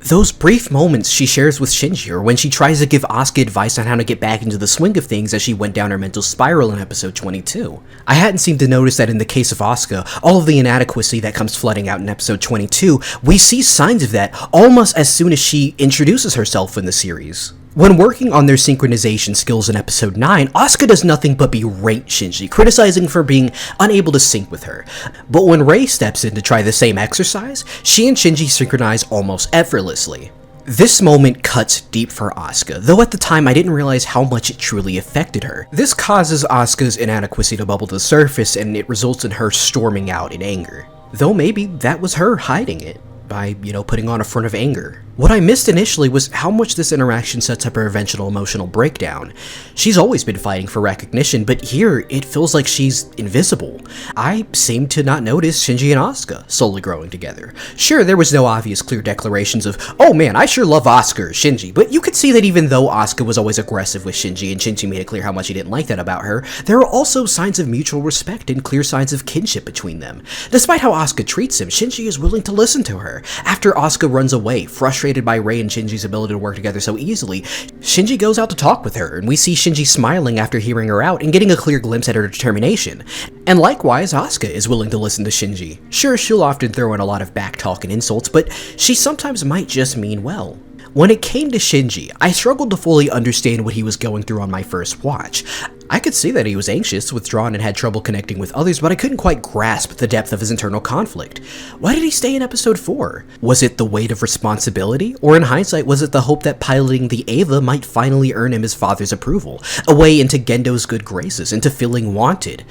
[SPEAKER 2] Those brief moments she shares with Shinji, or when she tries to give Asuka advice on how to get back into the swing of things as she went down her mental spiral in episode 22. I hadn't seemed to notice that in the case of Asuka, all of the inadequacy that comes flooding out in episode 22, we see signs of that almost as soon as she introduces herself in the series. When working on their synchronization skills in episode 9, Asuka does nothing but berate Shinji, criticizing for being unable to sync with her. But when Rei steps in to try the same exercise, she and Shinji synchronize almost effortlessly. This moment cuts deep for Asuka, though at the time I didn't realize how much it truly affected her. This causes Asuka's inadequacy to bubble to the surface, and it results in her storming out in anger. Though maybe that was her hiding it by, putting on a front of anger. What I missed initially was how much this interaction sets up her eventual emotional breakdown. She's always been fighting for recognition, but here it feels like she's invisible. I seem to not notice Shinji and Asuka slowly growing together. Sure, there was no obvious clear declarations of, oh man, I sure love Asuka or Shinji, but you could see that even though Asuka was always aggressive with Shinji and Shinji made it clear how much he didn't like that about her, there are also signs of mutual respect and clear signs of kinship between them. Despite how Asuka treats him, Shinji is willing to listen to her. After Asuka runs away, frustrated by Rei and Shinji's ability to work together so easily, Shinji goes out to talk with her, and we see Shinji smiling after hearing her out and getting a clear glimpse at her determination. And likewise, Asuka is willing to listen to Shinji. Sure, she'll often throw in a lot of backtalk and insults, but she sometimes might just mean well. When it came to Shinji, I struggled to fully understand what he was going through on my first watch. I could see that he was anxious, withdrawn, and had trouble connecting with others, but I couldn't quite grasp the depth of his internal conflict. Why did he stay in episode 4? Was it the weight of responsibility? Or in hindsight, was it the hope that piloting the Eva might finally earn him his father's approval, a way into Gendo's good graces, into feeling wanted?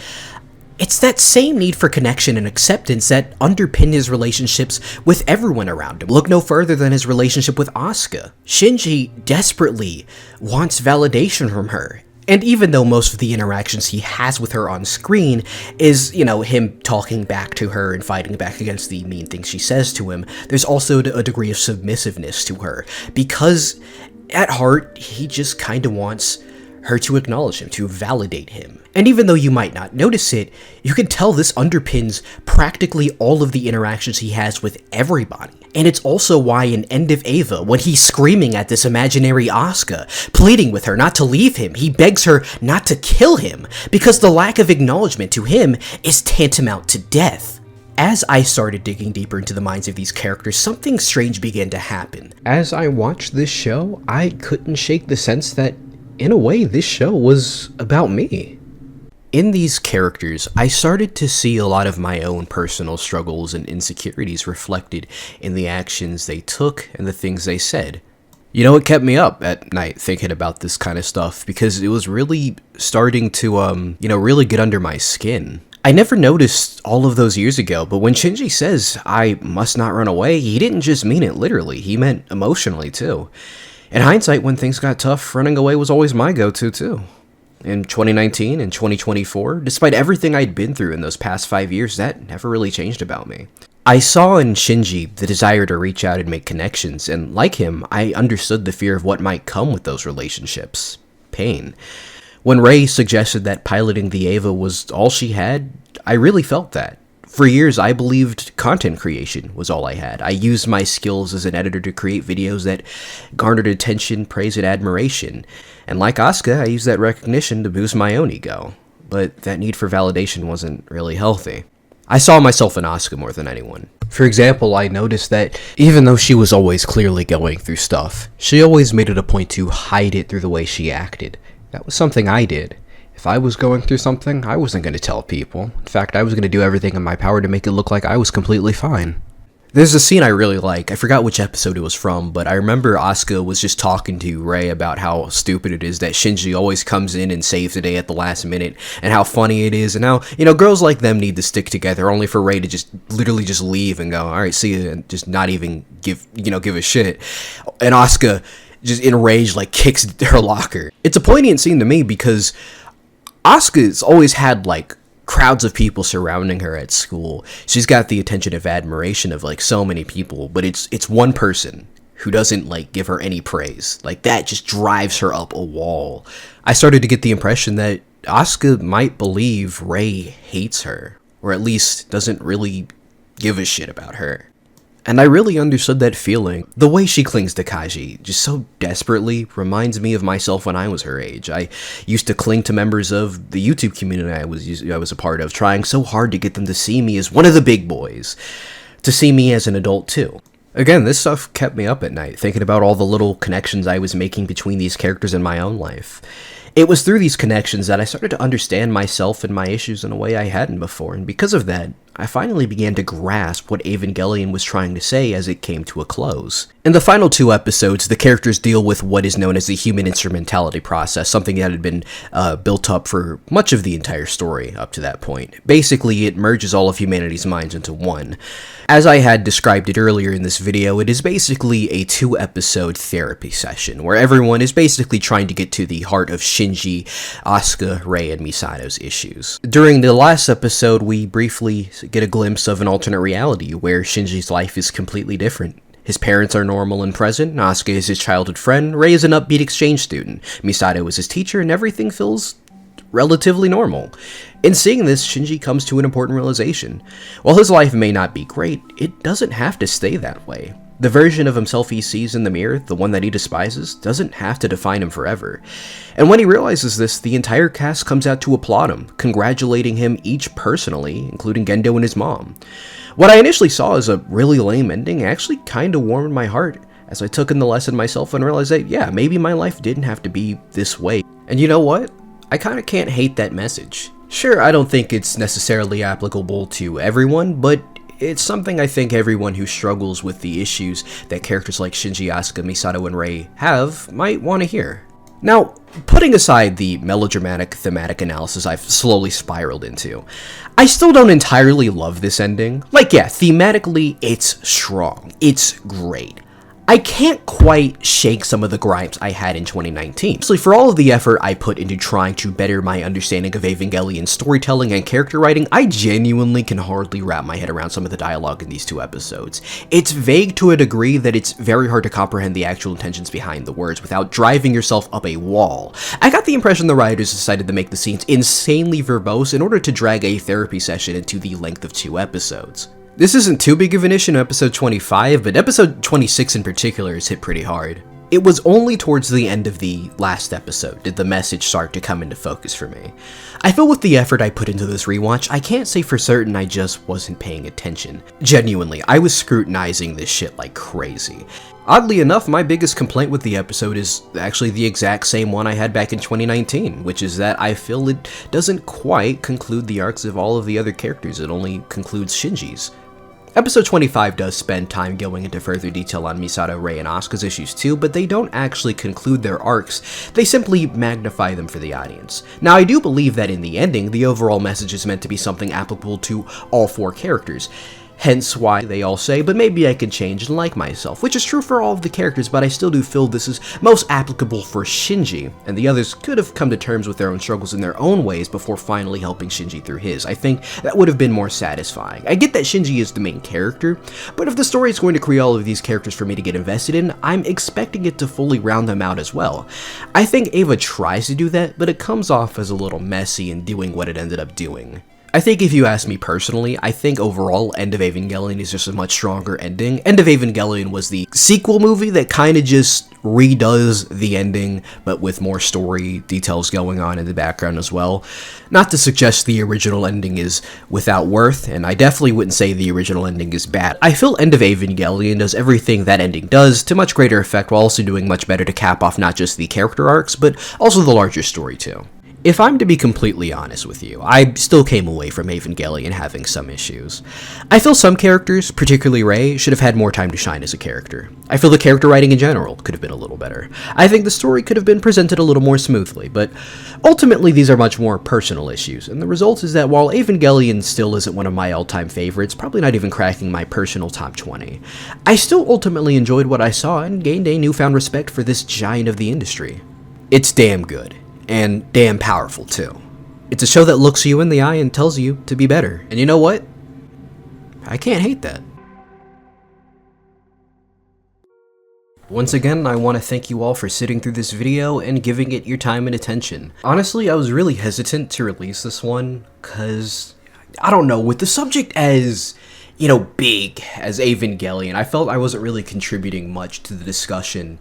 [SPEAKER 2] It's that same need for connection and acceptance that underpin his relationships with everyone around him. Look no further than his relationship with Asuka. Shinji desperately wants validation from her. And even though most of the interactions he has with her on screen is, him talking back to her and fighting back against the mean things she says to him, there's also a degree of submissiveness to her. Because at heart, he just kind of wants her to acknowledge him, to validate him. And even though you might not notice it, you can tell this underpins practically all of the interactions he has with everybody. And it's also why in End of Eva, when he's screaming at this imaginary Asuka, pleading with her not to leave him, he begs her not to kill him, because the lack of acknowledgement to him is tantamount to death. As I started digging deeper into the minds of these characters, something strange began to happen. As I watched this show, I couldn't shake the sense that, in a way, this show was about me. In these characters, I started to see a lot of my own personal struggles and insecurities reflected in the actions they took and the things they said. It kept me up at night thinking about this kind of stuff because it was really starting to, really get under my skin. I never noticed all of those years ago, but when Shinji says, I must not run away, he didn't just mean it literally, he meant emotionally too. In hindsight, when things got tough, running away was always my go-to too. In 2019 and 2024, despite everything I'd been through in those past 5 years, that never really changed about me. I saw in Shinji the desire to reach out and make connections, and like him, I understood the fear of what might come with those relationships. Pain. When Rei suggested that piloting the Eva was all she had, I really felt that. For years, I believed content creation was all I had. I used my skills as an editor to create videos that garnered attention, praise, and admiration. And like Asuka, I used that recognition to boost my own ego. But that need for validation wasn't really healthy. I saw myself in Asuka more than anyone. For example, I noticed that even though she was always clearly going through stuff, she always made it a point to hide it through the way she acted. That was something I did. If I was going through something, I wasn't going to tell people. In fact, I was going to do everything in my power to make it look like I was completely fine. There's a scene I really like. I forgot which episode it was from, but I remember Asuka was just talking to Rei about how stupid it is that Shinji always comes in and saves the day at the last minute, and how funny it is, and how, girls like them need to stick together, only for Rei to just literally just leave and go, alright, see you, and just not even give a shit. And Asuka, just enraged, kicks her locker. It's a poignant scene to me because Asuka's always had, crowds of people surrounding her at school. She's got the attention of admiration of, so many people, but it's one person who doesn't, give her any praise. That just drives her up a wall. I started to get the impression that Asuka might believe Rei hates her, or at least doesn't really give a shit about her. And I really understood that feeling. The way she clings to Kaji, just so desperately, reminds me of myself when I was her age. I used to cling to members of the YouTube community I was a part of, trying so hard to get them to see me as one of the big boys, to see me as an adult too. Again, this stuff kept me up at night, thinking about all the little connections I was making between these characters in my own life. It was through these connections that I started to understand myself and my issues in a way I hadn't before, and because of that, I finally began to grasp what Evangelion was trying to say as it came to a close. In the final 2 episodes, the characters deal with what is known as the human instrumentality process, something that had been built up for much of the entire story up to that point. Basically, it merges all of humanity's minds into one. As I had described it earlier in this video, it is basically a 2-episode therapy session, where everyone is basically trying to get to the heart of Shinji, Asuka, Rei, and Misato's issues. During the last episode, we briefly get a glimpse of an alternate reality, where Shinji's life is completely different. His parents are normal and present, Asuka is his childhood friend, Rei is an upbeat exchange student, Misato is his teacher, and everything feels relatively normal. In seeing this, Shinji comes to an important realization. While his life may not be great, it doesn't have to stay that way. The version of himself he sees in the mirror, the one that he despises, doesn't have to define him forever. And when he realizes this, the entire cast comes out to applaud him, congratulating him each personally, including Gendo and his mom. What I initially saw as a really lame ending actually kinda warmed my heart, as I took in the lesson myself and realized that, yeah, maybe my life didn't have to be this way. And you know what? I kinda can't hate that message. Sure, I don't think it's necessarily applicable to everyone, but it's something I think everyone who struggles with the issues that characters like Shinji, Asuka, Misato, and Rei have might want to hear. Now, putting aside the melodramatic thematic analysis I've slowly spiraled into, I still don't entirely love this ending. Like, yeah, thematically, it's strong. It's great. I can't quite shake some of the gripes I had in 2019. Honestly, for all of the effort I put into trying to better my understanding of Evangelion's storytelling and character writing, I genuinely can hardly wrap my head around some of the dialogue in these 2 episodes. It's vague to a degree that it's very hard to comprehend the actual intentions behind the words without driving yourself up a wall. I got the impression the writers decided to make the scenes insanely verbose in order to drag a therapy session into the length of 2 episodes. This isn't too big of an issue in episode 25, but episode 26 in particular is hit pretty hard. It was only towards the end of the last episode did the message start to come into focus for me. I feel with the effort I put into this rewatch, I can't say for certain I just wasn't paying attention. Genuinely, I was scrutinizing this shit like crazy. Oddly enough, my biggest complaint with the episode is actually the exact same one I had back in 2019, which is that I feel it doesn't quite conclude the arcs of all of the other characters, it only concludes Shinji's. Episode 25 does spend time going into further detail on Misato, Rei, and Asuka's issues too, but they don't actually conclude their arcs, they simply magnify them for the audience. Now, I do believe that in the ending, the overall message is meant to be something applicable to all 4 characters. Hence why they all say, but maybe I can change and like myself, which is true for all of the characters, but I still do feel this is most applicable for Shinji, and the others could have come to terms with their own struggles in their own ways before finally helping Shinji through his. I think that would have been more satisfying. I get that Shinji is the main character, but if the story is going to create all of these characters for me to get invested in, I'm expecting it to fully round them out as well. I think Eva tries to do that, but it comes off as a little messy in doing what it ended up doing. I think if you ask me personally, I think overall End of Evangelion is just a much stronger ending. End of Evangelion was the sequel movie that kind of just redoes the ending, but with more story details going on in the background as well. Not to suggest the original ending is without worth, and I definitely wouldn't say the original ending is bad. I feel End of Evangelion does everything that ending does to much greater effect while also doing much better to cap off not just the character arcs, but also the larger story too. If I'm to be completely honest with you, I still came away from Evangelion having some issues. I feel some characters, particularly Rei, should have had more time to shine as a character. I feel the character writing in general could have been a little better. I think the story could have been presented a little more smoothly, but ultimately these are much more personal issues, and the result is that while Evangelion still isn't one of my all-time favorites, probably not even cracking my personal top 20, I still ultimately enjoyed what I saw and gained a newfound respect for this giant of the industry. It's damn good. And damn powerful, too. It's a show that looks you in the eye and tells you to be better. And you know what? I can't hate that. Once again, I want to thank you all for sitting through this video and giving it your time and attention. Honestly, I was really hesitant to release this one, cause, I don't know, with the subject as, you know, big as Evangelion, I felt I wasn't really contributing much to the discussion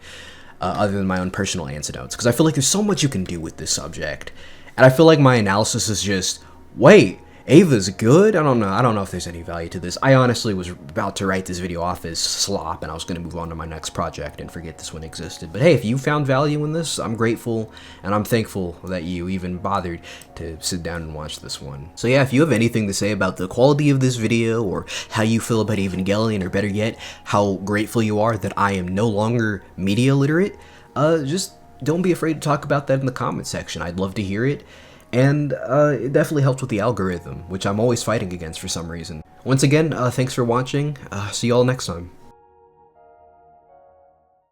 [SPEAKER 2] other than my own personal anecdotes, because I feel like there's so much you can do with this subject, and I feel like my analysis is just, wait, Ava's good. I don't know if there's any value to this. I honestly was about to write this video off as slop, and I was going to move on to my next project and forget this one existed. But hey, if you found value in this, I'm grateful, and I'm thankful that you even bothered to sit down and watch this one. So yeah, if you have anything to say about the quality of this video, or how you feel about Evangelion, or better yet, how grateful you are that I am no longer media literate, just don't be afraid to talk about that in the comment section. I'd love to hear it. And it definitely helps with the algorithm, which I'm always fighting against for some reason. Once again, thanks for watching. See y'all next time.